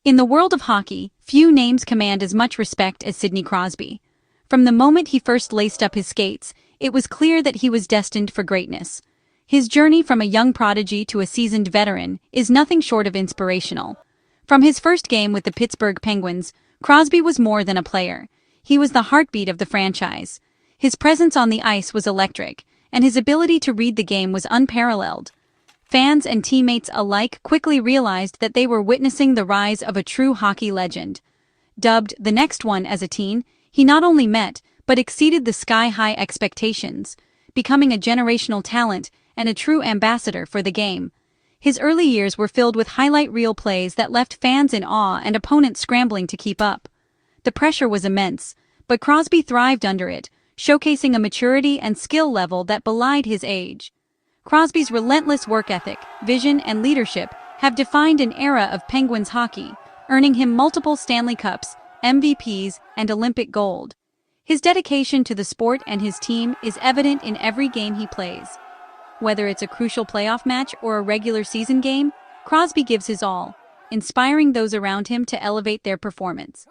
In the world of hockey, few names command as much respect as Sidney Crosby. From the moment he first laced up his skates, it was clear that he was destined for greatness. His journey from a young prodigy to a seasoned veteran is nothing short of inspirational. From his first game with the Pittsburgh Penguins, Crosby was more than a player. He was the heartbeat of the franchise. His presence on the ice was electric, and his ability to read the game was unparalleled. Fans and teammates alike quickly realized that they were witnessing the rise of a true hockey legend. Dubbed the next one as a teen, he not only met, but exceeded the sky-high expectations, becoming a generational talent and a true ambassador for the game. His early years were filled with highlight reel plays that left fans in awe and opponents scrambling to keep up. The pressure was immense, but Crosby thrived under it, showcasing a maturity and skill level that belied his age. Crosby's relentless work ethic, vision, and leadership have defined an era of Penguins hockey, earning him multiple Stanley Cups, MVPs, and Olympic gold. His dedication to the sport and his team is evident in every game he plays. Whether it's a crucial playoff match or a regular season game, Crosby gives his all, inspiring those around him to elevate their performance.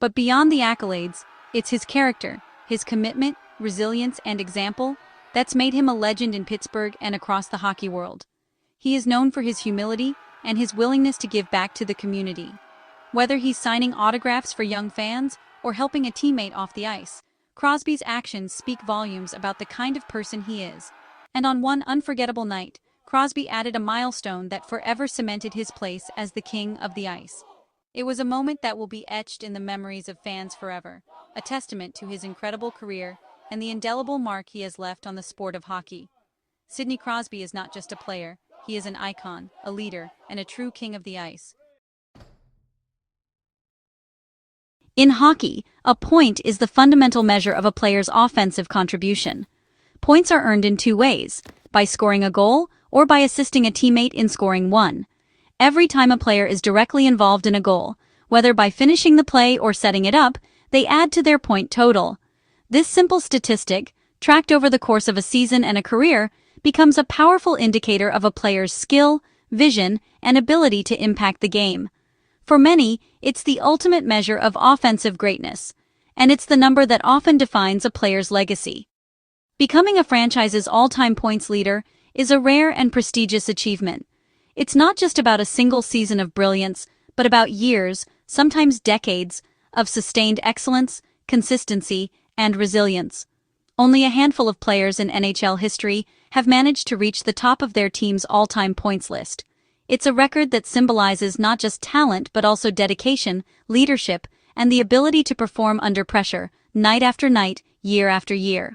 But beyond the accolades, it's his character, his commitment, resilience, and example that's made him a legend in Pittsburgh and across the hockey world. He is known for his humility and his willingness to give back to the community. Whether he's signing autographs for young fans or helping a teammate off the ice, Crosby's actions speak volumes about the kind of person he is. And on one unforgettable night, Crosby added a milestone that forever cemented his place as the king of the ice. It was a moment that will be etched in the memories of fans forever, a testament to his incredible career and the indelible mark he has left on the sport of hockey. Sidney Crosby is not just a player, he is an icon, a leader, and a true king of the ice. In hockey, a point is the fundamental measure of a player's offensive contribution. Points are earned in two ways, by scoring a goal or by assisting a teammate in scoring one. Every time a player is directly involved in a goal, whether by finishing the play or setting it up, they add to their point total. This simple statistic, tracked over the course of a season and a career, becomes a powerful indicator of a player's skill, vision, and ability to impact the game. For many, it's the ultimate measure of offensive greatness, and it's the number that often defines a player's legacy. Becoming a franchise's all-time points leader is a rare and prestigious achievement. It's not just about a single season of brilliance, but about years, sometimes decades, of sustained excellence, consistency, and resilience. Only a handful of players in NHL history have managed to reach the top of their team's all-time points list. It's a record that symbolizes not just talent but also dedication, leadership, and the ability to perform under pressure, night after night, year after year.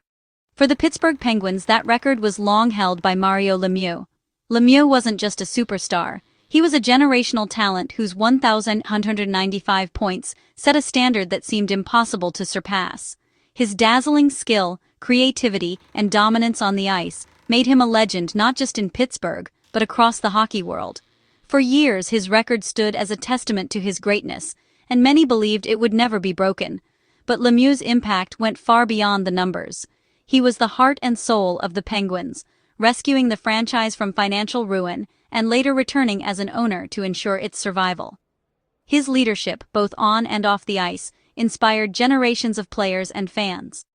For the Pittsburgh Penguins, that record was long held by Mario Lemieux. Lemieux wasn't just a superstar. He was a generational talent whose 1,195 points set a standard that seemed impossible to surpass. His dazzling skill, creativity, and dominance on the ice made him a legend not just in Pittsburgh, but across the hockey world. For years, his record stood as a testament to his greatness, and many believed it would never be broken. But Lemieux's impact went far beyond the numbers. He was the heart and soul of the Penguins, rescuing the franchise from financial ruin and later returning as an owner to ensure its survival. His leadership, both on and off the ice, inspired generations of players and fans.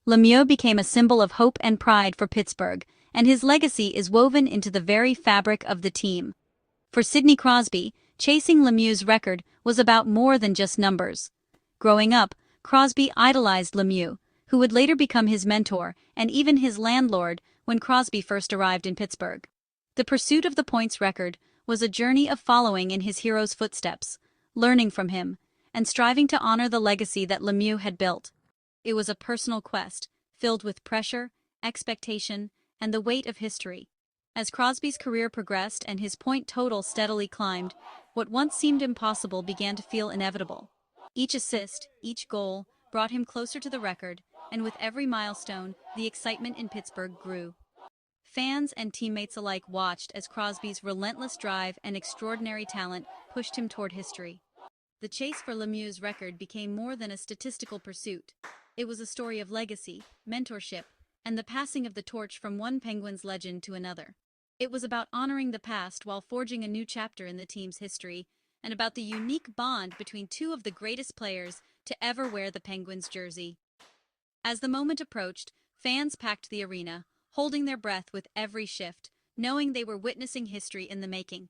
Lemieux became a symbol of hope and pride for Pittsburgh, and his legacy is woven into the very fabric of the team. For Sidney Crosby, chasing Lemieux's record was about more than just numbers. Growing up, Crosby idolized Lemieux, who would later become his mentor and even his landlord when Crosby first arrived in Pittsburgh. The pursuit of the points record was a journey of following in his hero's footsteps, learning from him, and striving to honor the legacy that Lemieux had built. It was a personal quest, filled with pressure, expectation, and the weight of history. As Crosby's career progressed and his point total steadily climbed, what once seemed impossible began to feel inevitable. Each assist, each goal, brought him closer to the record, and with every milestone, the excitement in Pittsburgh grew. Fans and teammates alike watched as Crosby's relentless drive and extraordinary talent pushed him toward history. The chase for Lemieux's record became more than a statistical pursuit. It was a story of legacy, mentorship, and the passing of the torch from one Penguins legend to another. It was about honoring the past while forging a new chapter in the team's history, and about the unique bond between two of the greatest players to ever wear the Penguins jersey. As the moment approached, fans packed the arena, holding their breath with every shift, knowing they were witnessing history in the making.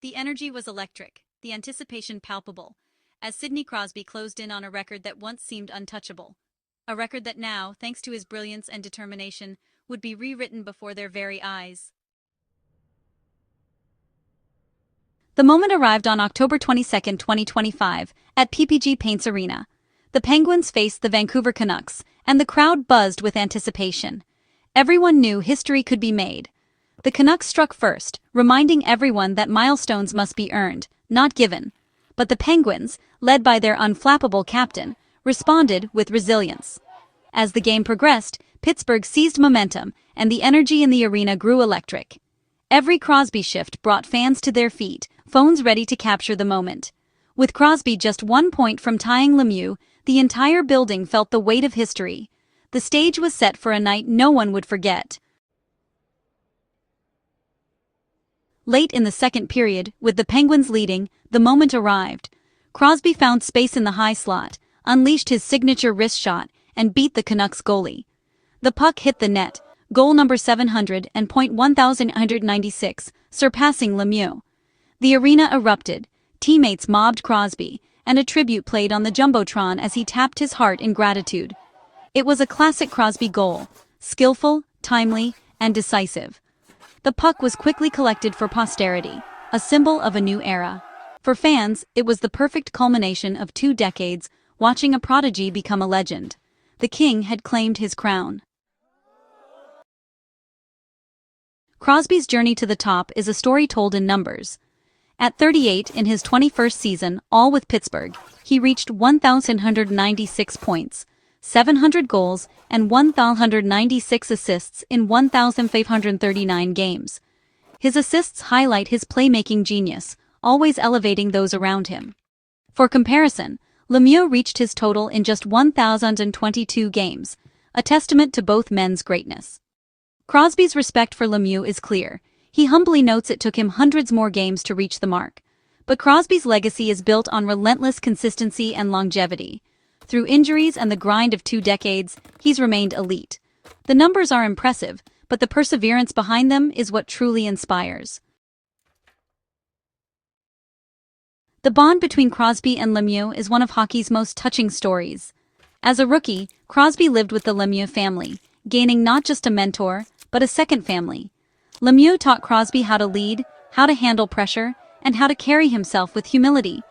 The energy was electric, the anticipation palpable, as Sidney Crosby closed in on a record that once seemed untouchable. A record that now, thanks to his brilliance and determination, would be rewritten before their very eyes. The moment arrived on October 22, 2025, at PPG Paints Arena. The Penguins faced the Vancouver Canucks, and the crowd buzzed with anticipation. Everyone knew history could be made. The Canucks struck first, reminding everyone that milestones must be earned, not given. But the Penguins, led by their unflappable captain, responded with resilience. As the game progressed, Pittsburgh seized momentum, and the energy in the arena grew electric. Every Crosby shift brought fans to their feet, phones ready to capture the moment. With Crosby just 1 point from tying Lemieux, the entire building felt the weight of history. The stage was set for a night no one would forget. Late in the second period, with the Penguins leading, the moment arrived. Crosby found space in the high slot, unleashed his signature wrist shot, and beat the Canucks goalie. The puck hit the net, goal number 700 and .1196, surpassing Lemieux. The arena erupted, teammates mobbed Crosby, and a tribute played on the Jumbotron as he tapped his heart in gratitude. It was a classic Crosby goal, skillful, timely, and decisive. The puck was quickly collected for posterity, a symbol of a new era. For fans, it was the perfect culmination of 2 decades, watching a prodigy become a legend. The king had claimed his crown. Crosby's journey to the top is a story told in numbers. At 38 in his 21st season, all with Pittsburgh, he reached 1,196 points, 700 goals, and 1,196 assists in 1,539 games. His assists highlight his playmaking genius, always elevating those around him. For comparison, Lemieux reached his total in just 1,022 games, a testament to both men's greatness. Crosby's respect for Lemieux is clear. He humbly notes it took him hundreds more games to reach the mark. But Crosby's legacy is built on relentless consistency and longevity. Through injuries and the grind of 2 decades, he's remained elite. The numbers are impressive, but the perseverance behind them is what truly inspires. The bond between Crosby and Lemieux is one of hockey's most touching stories. As a rookie, Crosby lived with the Lemieux family, gaining not just a mentor, but a second family. Lemieux taught Crosby how to lead, how to handle pressure, and how to carry himself with humility.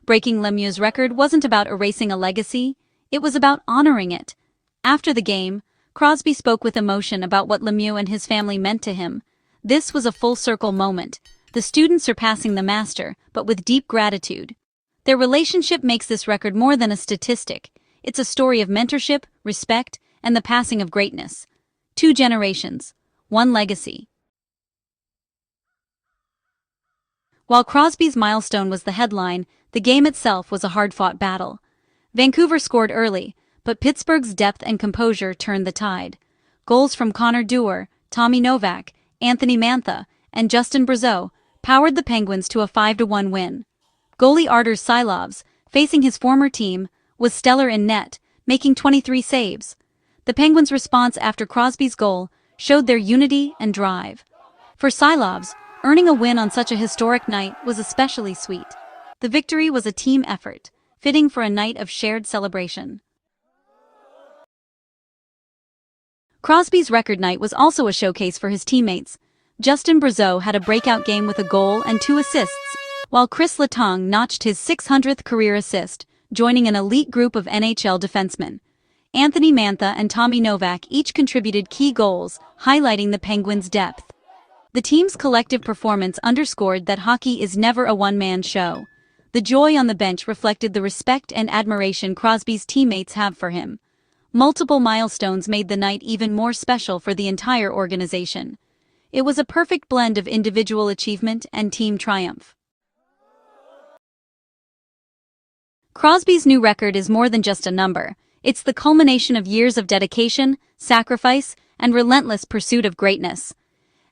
Breaking Lemieux's record wasn't about erasing a legacy, it was about honoring it. After the game, Crosby spoke with emotion about what Lemieux and his family meant to him. This was a full-circle moment, the student surpassing the master, but with deep gratitude. Their relationship makes this record more than a statistic. It's a story of mentorship, respect, and the passing of greatness. 2 generations, 1 legacy. While Crosby's milestone was the headline, the game itself was a hard-fought battle. Vancouver scored early, but Pittsburgh's depth and composure turned the tide. Goals from Connor Dewar, Tommy Novak, Anthony Mantha, and Justin Brazeau powered the Penguins to a 5-1 win. Goalie Arturs Silovs, facing his former team, was stellar in net, making 23 saves. The Penguins' response after Crosby's goal showed their unity and drive. For Silovs, earning a win on such a historic night was especially sweet. The victory was a team effort, fitting for a night of shared celebration. Crosby's record night was also a showcase for his teammates. Justin Brazeau had a breakout game with a goal and 2 assists, while Chris Letang notched his 600th career assist, joining an elite group of NHL defensemen. Anthony Mantha and Tommy Novak each contributed key goals, highlighting the Penguins' depth. The team's collective performance underscored that hockey is never a one-man show. The joy on the bench reflected the respect and admiration Crosby's teammates have for him. Multiple milestones made the night even more special for the entire organization. It was a perfect blend of individual achievement and team triumph. Crosby's new record is more than just a number. It's the culmination of years of dedication, sacrifice, and relentless pursuit of greatness.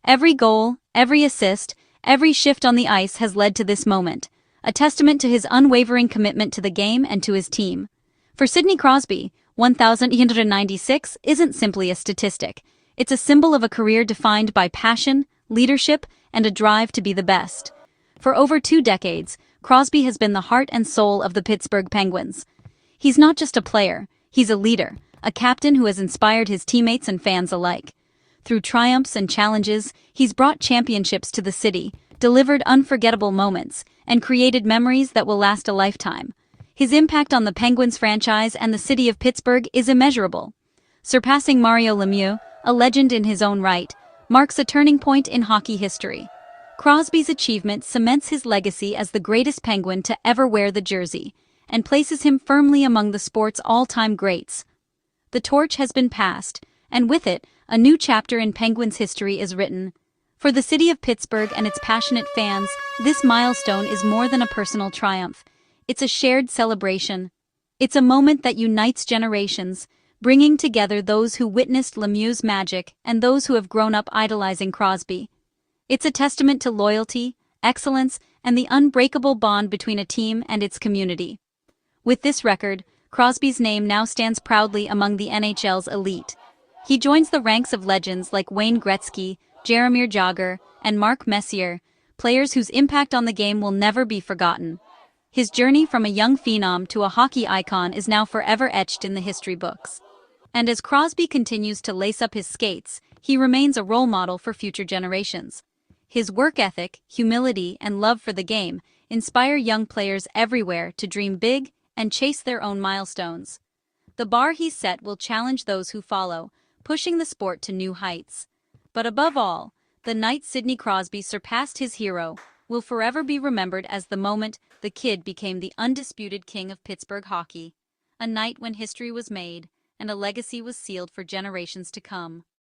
Every goal, every assist, every shift on the ice has led to this moment, a testament to his unwavering commitment to the game and to his team. For Sidney Crosby, 1,896 isn't simply a statistic. It's a symbol of a career defined by passion, leadership, and a drive to be the best. For over 2 decades, Crosby has been the heart and soul of the Pittsburgh Penguins. He's not just a player, he's a leader, a captain who has inspired his teammates and fans alike. Through triumphs and challenges, he's brought championships to the city, delivered unforgettable moments, and created memories that will last a lifetime. His impact on the Penguins franchise and the city of Pittsburgh is immeasurable. Surpassing Mario Lemieux, a legend in his own right, marks a turning point in hockey history. Crosby's achievement cements his legacy as the greatest Penguin to ever wear the jersey, and places him firmly among the sport's all-time greats. The torch has been passed, and with it, a new chapter in Penguins history is written. For the city of Pittsburgh and its passionate fans, this milestone is more than a personal triumph. It's a shared celebration. It's a moment that unites generations, bringing together those who witnessed Lemieux's magic and those who have grown up idolizing Crosby. It's a testament to loyalty, excellence, and the unbreakable bond between a team and its community. With this record, Crosby's name now stands proudly among the NHL's elite. He joins the ranks of legends like Wayne Gretzky, Jaromir Jagr, and Mark Messier, players whose impact on the game will never be forgotten. His journey from a young phenom to a hockey icon is now forever etched in the history books. And as Crosby continues to lace up his skates, he remains a role model for future generations. His work ethic, humility, and love for the game inspire young players everywhere to dream big and chase their own milestones. The bar he set will challenge those who follow, pushing the sport to new heights. But above all, the night Sidney Crosby surpassed his hero will forever be remembered as the moment the kid became the undisputed king of Pittsburgh hockey. A night when history was made and a legacy was sealed for generations to come.